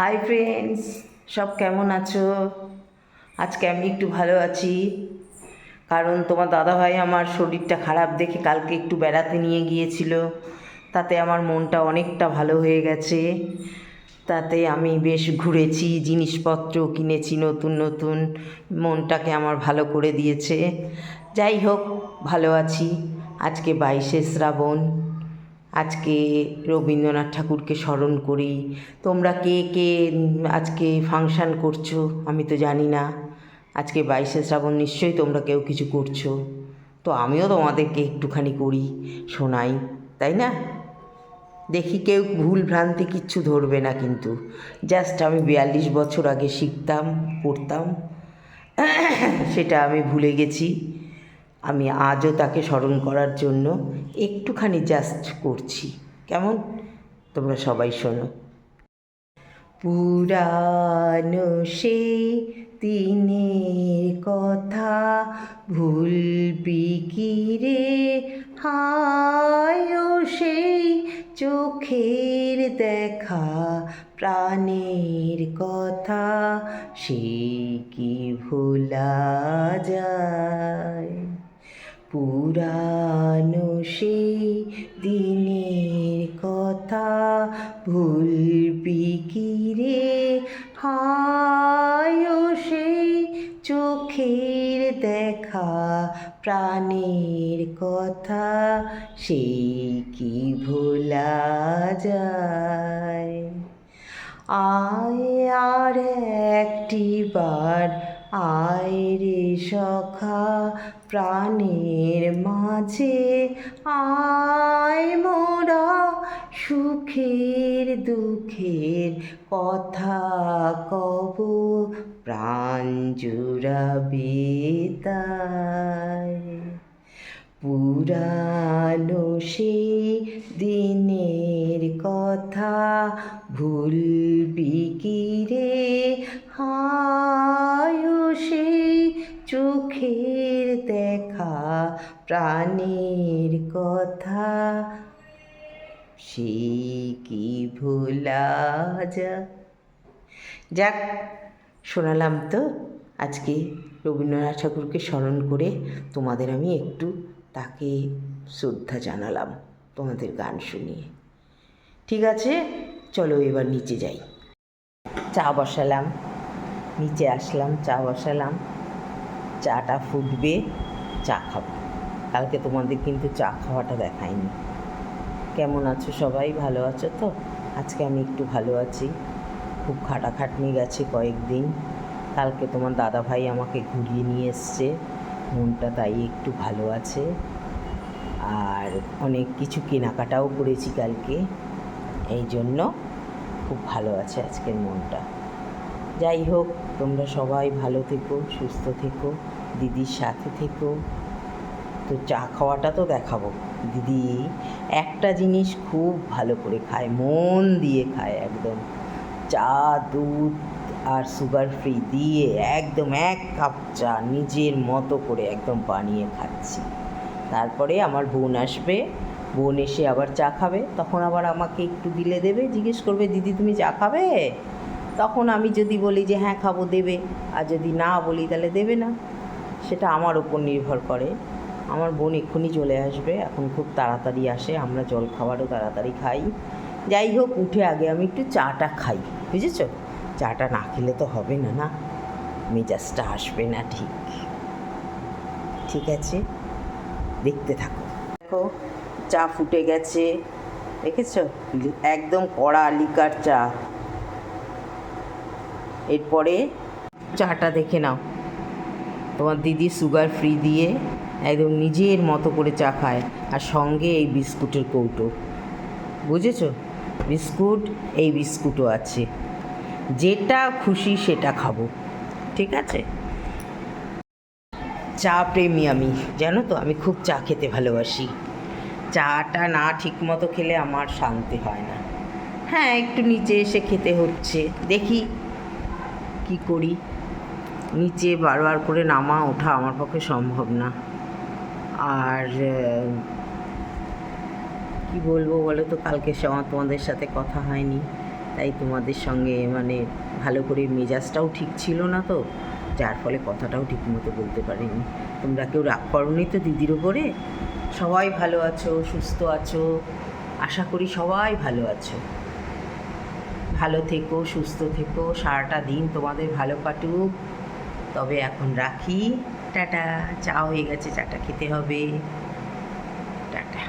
Hi friends, সব কেমন আছো? আজকে আমি একটু ভালো আছি, কারণ তোমার দাদাভাই আমার শরীরটা খারাপ দেখে কালকে একটু বেড়াতে নিয়ে গিয়েছিল। তাতে আমার মনটা অনেকটা ভালো হয়ে গেছে। তাতে আমি বেশ ঘুরেছি, জিনিসপত্র কিনেছি নতুন নতুন, মনটাকে আমার ভালো করে দিয়েছে। যাই হোক, ভালো আছি। আজকে 22শে শ্রাবণ, আজকে রবীন্দ্রনাথ ঠাকুরকে স্মরণ করি। তোমরা কে কে আজকে ফাংশান করছো আমি তো জানি না। আজকে 22শে শ্রাবণ, নিশ্চয়ই তোমরা কেউ কিছু করছো। তো আমিও তোমাদেরকে একটুখানি করি, শোনাই, তাই না? দেখি কেউ ভুল ভ্রান্তি কিচ্ছু ধরবে না কিন্তু। জাস্ট আমি 42 বছর আগে শিখতাম, পড়তাম, সেটা আমি ভুলে গেছি। আমি আজও তাকে স্মরণ করার জন্য একটুখানি জাস্ট করছি। কেমন? তোমরা সবাই শোনো। পুরানো সেই দিনের কথা ভুলবি কি রে, হায় ও সেই চোখের দেখা প্রাণের কথা, সে কি ভোলা যায়? পুরানো সেই দিনের কথা ভুলবি কি রে, হায় ও সেই চোখের দেখা প্রাণের কথা, সেই কি ভোলা যায়? আয় আর একটি বার, আয় রে সখা প্রাণের মাঝে, আয় মোরা সুখের দুঃখের কথা কব, প্রাণ জুড়াবে তাই। পুরানো সেই দিনের কথা ভুলবি কি রে, হায় ও সেই চোখের দেখা প্রাণের কথা, সেই কি ভোলা যায়? যাক, শোনালাম তো। আজকে রবীন্দ্রনাথ ঠাকুরকে স্মরণ করে তোমাদের আমি একটু তাকে শ্রদ্ধা জানালাম তোমাদের গান শুনিয়ে। ঠিক আছে, চলো এবার নিচে যাই। চা বসালাম, নিচে আসলাম, চা বসালাম, চাটা ফুটবে, চা খাবো। কালকে তোমাদের কিন্তু চা খাওয়াটা দেখায়নি। কেমন আছো সবাই? ভালো আছো তো? আজকে আমি একটু ভালো আছি। খুব খাটাখাটনি গেছে কয়েকদিন। কালকে তোমার দাদাভাই আমাকে ঘুরিয়ে নিয়ে এসছে, মনটা তাই একটু ভালো আছে। আর অনেক কিছু কেনাকাটাও করেছি কালকে, এই জন্য খুব ভালো আছে আজকের মনটা। যাই হোক, তোমরা সবাই ভালো থেকো, সুস্থ থেকো, দিদির সাথে থেকো। তো চা খাওয়াটা তো দেখাবো। দিদি একটা জিনিস খুব ভালো করে খায়, মন দিয়ে খায় একদম। চা, দুধ আর সুগার ফ্রি দিয়ে একদম 1 কাপ চা নিজের মতো করে একদম বানিয়ে খাচ্ছি। তারপরে আমার বোন আসবে, বোন এসে আবার চা খাবে, তখন আবার আমাকে একটু দিলে দেবে, জিজ্ঞেস করবে দিদি তুমি চা খাবে? তখন আমি যদি বলি যে হ্যাঁ খাবো, দেবে। আর যদি না বলি তাহলে দেবে না। সেটা আমার ওপর নির্ভর করে। আমার বোন এক্ষুনি চলে আসবে, এখন খুব তাড়াতাড়ি আসে, আমরা জল খাবারও তাড়াতাড়ি খাই। যাই হোক, উঠে আগে আমি একটু চাটা খাই, বুঝেছ? চাটা না খেলে তো হবে না, না মেজাজটা আসবে না। ঠিক ঠিক আছে, দেখতে থাকো। দেখো, চা ফুটে গেছে, দেখেছ? একদম কড়া লিকার চা। এরপরে চাটা দেখে নাও, তোমার দিদি সুগার ফ্রি দিয়ে একদম নিজের মতো করে চা খায়, আর সঙ্গে এই বিস্কুটের কৌটো, বুঝেছ? বিস্কুট, এই বিস্কুটও আছে, যেটা খুশি সেটা খাবো, ঠিক আছে? চা প্রেমী আমি, জানো তো, আমি খুব চা খেতে ভালোবাসি। চাটা না ঠিক মতো খেলে আমার শান্তি হয় না। হ্যাঁ, একটু নিচে এসে খেতে হচ্ছে, দেখি কি করি। নিচে বারবার করে নামা ওঠা আমার পক্ষে সম্ভব না। আর কি বলবো বলো তো, কালকে তোমাদের সাথে কথা হয়নি, তাই তোমাদের সঙ্গে মানে ভালো করে মেজাজটাও ঠিক ছিল না তো, যার ফলে কথাটাও ঠিকমতো বলতে পারিনি। তোমরা কেউ রাগ করোনি তো দিদির ওপরে? সবাই ভালো আছো, সুস্থ আছো, আশা করি সবাই ভালো আছো। ভালো থেকো, সুস্থ থেকো, সারাটা দিন তোমাদের ভালো কাটুক। তবে এখন রাখি, টাটা। চা হয়ে গেছে, চাটা খেতে হবে, টাটা।